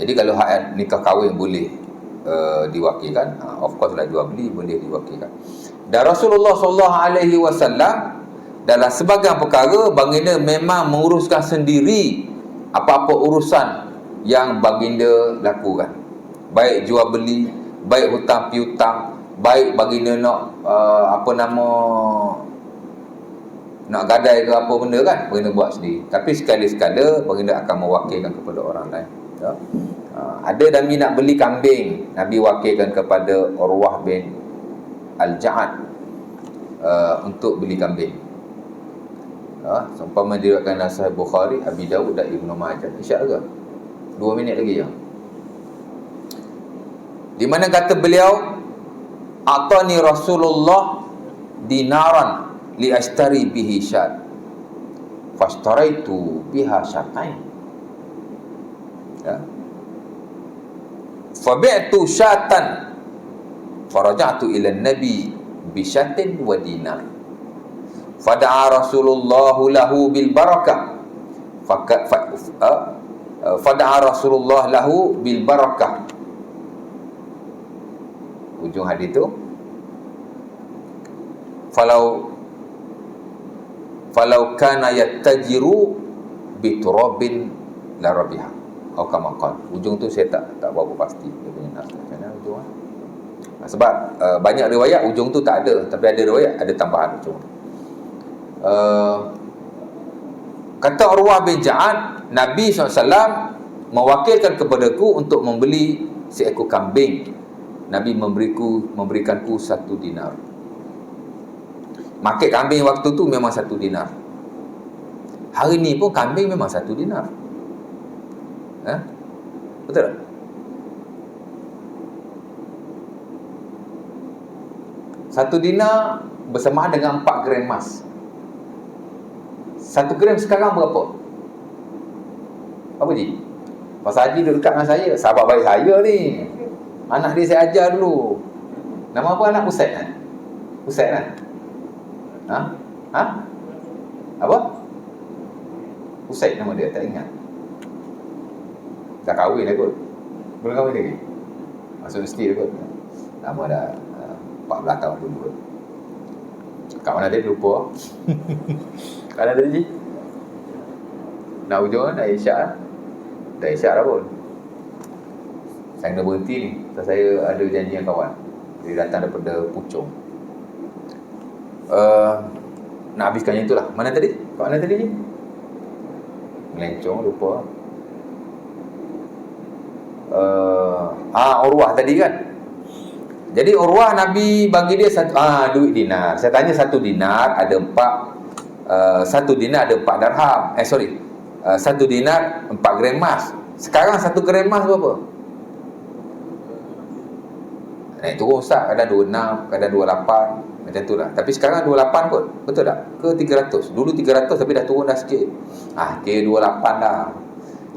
Jadi kalau hak nikah kahwin boleh diwakilkan, of course lah jual beli boleh diwakilkan. Dan Rasulullah SAW dalam sebagian perkara baginda memang menguruskan sendiri apa-apa urusan yang baginda lakukan, baik jual beli, baik hutang piutang, baik baginda nak nak gadai ke apa benda kan, baginda buat sendiri. Tapi sekali-sekala baginda akan mewakilkan kepada orang lain, ya. Ada Nabi nak beli kambing, Nabi wakilkan kepada Urwah bin Al-Ja'ad untuk beli kambing. Seumpama diriwayatkan dalam Sahih Bukhari, Abi Dawud dan Ibnu Majah. Isyak ke? 2 minit lagi ya. Di mana kata beliau, atani Rasulullah dinaran li ashtari bihi syat, fashtaraitu biha syatain. Ya. Fabi'tu syatan faraja'tu ila Nabi bi syatin wa dinar. Fada'a Rasulullah lahu bil barakah. Fada'a Rasulullah lahu bil barakah. Ujung hadis tu, falau kana yattajiru bi turabin la rabiha, atau kama qala. Ujung tu saya tak berapa pasti dia punya nas macam mana ujung. Sebab banyak riwayat ujung tu tak ada, tapi ada riwayat ada tambahan ujung tu. Kata Urwah bin Ja'ad, Nabi SAW mewakilkan kepadaku untuk membeli seekor kambing. Nabi memberikanku 1 dinar. Market kambing waktu tu memang 1 dinar. Hari ni pun kambing memang 1 dinar. Betul tak? Satu dinar bersamaan dengan 4 gram emas. 1 gram sekarang berapa? Apa Ji? Pasal Haji duduk dekat dengan saya, sahabat baik saya ni. Anak dia saya ajar dulu. Nama apa anak? Usaid kan? Usaid kan? Apa? Usaid nama dia, tak ingat. Dah kahwin dah kot. Belum kahwin lagi? Masuk universiti dah kot. Lama dah 14 tahun dulu kot. Kat mana dia lupa. Kat mana dia Ji? Nak ujung dah isyak. Dah isyak dah pun. Saya kena berhenti ni. Saya ada janji dengan kawan. Dia datang daripada Puchong. Nak habiskan yang itulah. Mana tadi? Kat mana tadi Ji? Melencong, lupa. Urwah tadi kan. Jadi Urwah Nabi bagi dia duit dinar. Saya tanya 1 dinar ada 4 1 dinar ada 4 dirham. 1 dinar 4 gram emas. Sekarang 1 gram emas berapa? Naik turun Ustaz, kadang 26, kadang 28, macam tu lah. Tapi sekarang 28 kot, betul tak? Ke 300? Dulu 300 tapi dah turun dah sikit. Kira 28 dah.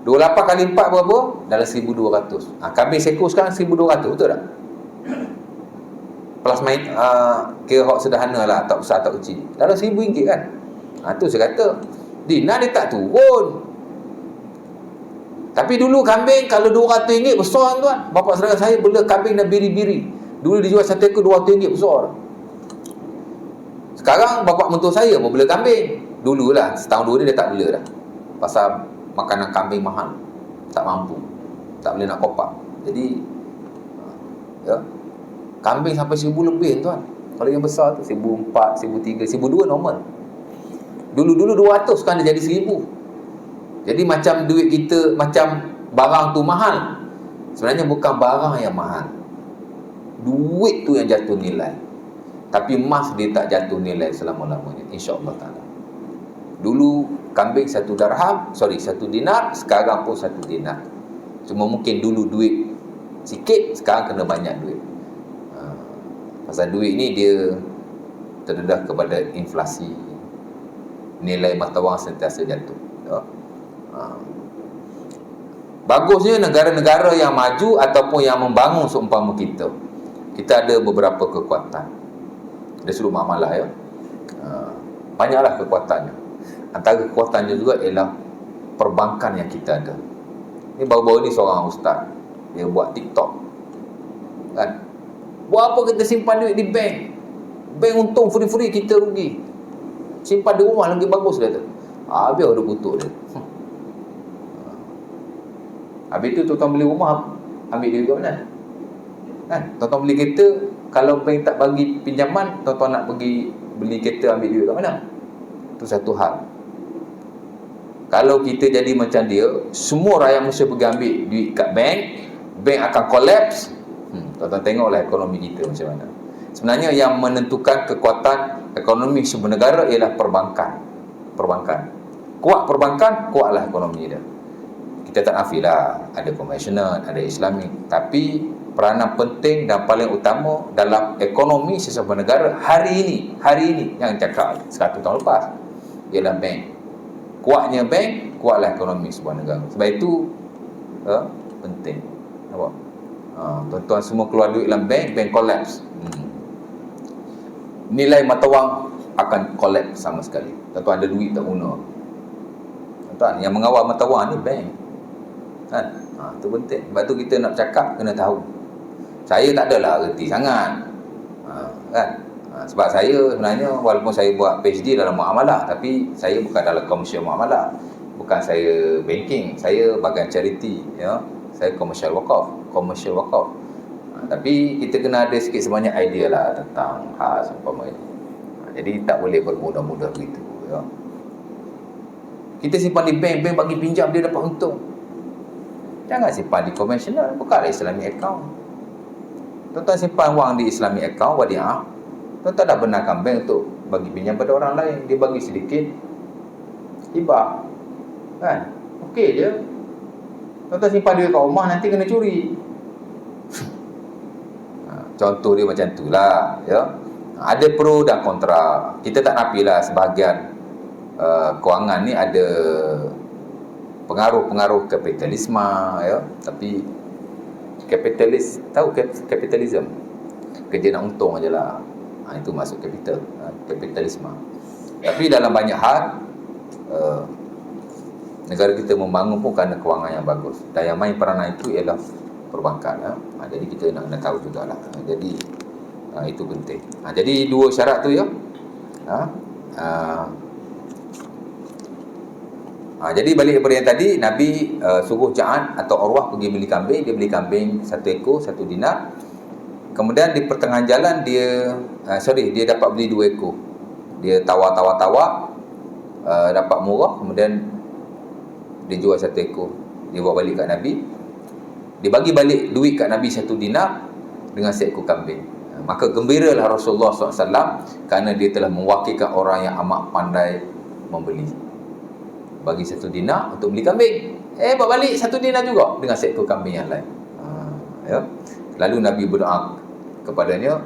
28 kali 4 berapa? Dalam 1,200. Kambing seekor sekarang 1,200, betul tak? Plus main, kira hak sederhana lah, tak besar tak kecil. Dalam RM1,000 kan? Tu saya kata, dinar dia tak turun. Tapi dulu kambing kalau RM200 besar tuan. Bapa saudara saya bela kambing dah biri-biri. Dulu dijual 1 ekor RM200 besar. Sekarang bapa mentua saya mau bela kambing. Dululah, setahun 2 dia tak bela dah. Pasal makanan kambing mahal. Tak mampu. Tak boleh nak kopak. Jadi ya, kambing sampai 1,000 lebih tuan. Kalau yang besar tu 1,400, 1,300, 1,200 normal. Dulu 200, sekarang dia jadi 1,000. Jadi macam duit kita, macam barang tu mahal. Sebenarnya bukan barang yang mahal, duit tu yang jatuh nilai. Tapi emas dia tak jatuh nilai selama-lamanya, insya-Allah taala. Dulu kambing 1 dinar, sekarang pun 1 dinar. Cuma mungkin dulu duit sikit, sekarang kena banyak duit. Pasal duit ni dia terdedah kepada inflasi. Nilai mata wang sentiasa jatuh. Ya. Bagusnya negara-negara yang maju ataupun yang membangun seumpama kita ada beberapa kekuatan. Dia suruh muamalah ya. Banyaklah kekuatannya. Antara kekuatannya juga ialah perbankan yang kita ada. Ni baru-baru ni seorang ustaz, dia buat TikTok kan, buat apa kita simpan duit di bank, bank untung free-free, kita rugi. Simpan di rumah lagi bagus, kata. Habis ada kutuk dia. Habis tu tuan-tuan beli rumah, ambil duit kat mana? Kan? Tuan-tuan beli kereta, kalau bank tak bagi pinjaman, tuan-tuan nak pergi beli kereta, ambil duit kat mana? Itu satu hal. Kalau kita jadi macam dia, semua rakyat Malaysia pergi ambil duit kat bank, bank akan collapse. Tuan-tuan tengoklah ekonomi kita macam mana. Sebenarnya yang menentukan kekuatan ekonomi sebuah negara ialah perbankan. Kuat perbankan, kuatlah ekonomi dia. Kita tak nafilah ada konvensional, ada Islamik, tapi peranan penting dan paling utama dalam ekonomi sesebuah negara hari ini yang cakap 100 tahun lepas ialah bank. Kuatnya bank, kuatlah ekonomi sebuah negara. Sebab itu penting. Nampak? Tuan-tuan semua keluar duit dalam bank, bank collapse. Nilai mata wang akan collapse sama sekali. Tuan-tuan ada duit tak guna. Tuan-tuan, yang mengawal mata wang ni bank. Kan? Itu penting. Sebab tu kita nak cakap kena tahu. Saya tak adalah reti sangat. Kan? Sebab saya sebenarnya walaupun saya buat PhD dalam muamalah, tapi saya bukan dalam komersial muamalah. Bukan saya banking, saya bagian charity, ya. Saya commercial wakaf. Tapi kita kena ada sikit sebanyak idea lah tentang khas umpamanya. Jadi tak boleh bermudah-mudah begitu, ya. Kita simpan di bank, bank bagi pinjam, dia dapat untung. Jangan simpan di konvensional, bukanlah Islamic account. Tuan-tuan simpan wang di Islamic account, wadiah. Tuan-tuan dah benarkan bank untuk bagi pinjam pada orang lain, dia bagi sedikit hibah. Kan? Okey je. Tuan-tuan simpan duit kat rumah, nanti kena curi. Contoh dia macam itulah, ya. Ada pro dan kontra. Kita tak nafilah sebahagian kewangan ni ada pengaruh kapitalisme, ya. Tapi kapitalis, tahu kapitalism, kerja nak untung aje lah. Itu masuk kapitalisme. Tapi dalam banyak hal negara kita membangun pun kerana kewangan yang bagus. Dan yang main peranan itu ialah perbankan, ya. Jadi kita nak tahu jugalah. Jadi itu penting. Jadi dua syarat tu, ya. Jadi balik kepada yang tadi, Nabi suruh Ja'ad atau Urwah pergi beli kambing. Dia beli kambing 1 ekor, 1 dinar. Kemudian di pertengahan jalan dia dapat beli 2 ekor. Dia tawar dapat murah. Kemudian dia jual 1 ekor. Dia bawa balik kat Nabi. Dia bagi balik duit kat Nabi 1 dinar dengan 1 ekor kambing. Maka gembiralah Rasulullah SAW kerana dia telah mewakilkan orang yang amat pandai membeli. Bagi 1 dinar untuk beli kambing, bawa balik 1 dinar juga dengan 1 ekor kambing yang lain. Ya. Lalu Nabi berdoa kepadanya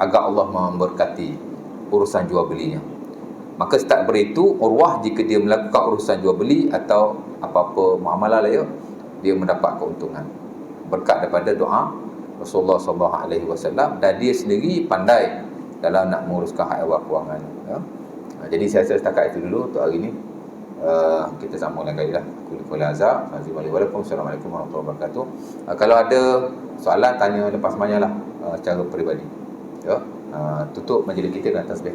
agar Allah memberkati urusan jual belinya. Maka start dari itu, Urwah jika dia melakukan urusan jual beli atau apa-apa muamalah lah, ya, dia mendapat keuntungan berkat daripada doa Rasulullah SAW, dan dia sendiri pandai dalam nak menguruskan hak ehwal kewangan, ya. Jadi saya rasa setakat itu dulu untuk hari ini. Kita sambung lain kali lah. Assalamualaikum warahmatullahi wabarakatuh. Kalau ada soalan, tanya lepas semayang lah, secara peribadi, ya. Tutup majlis kita dengan tasbih.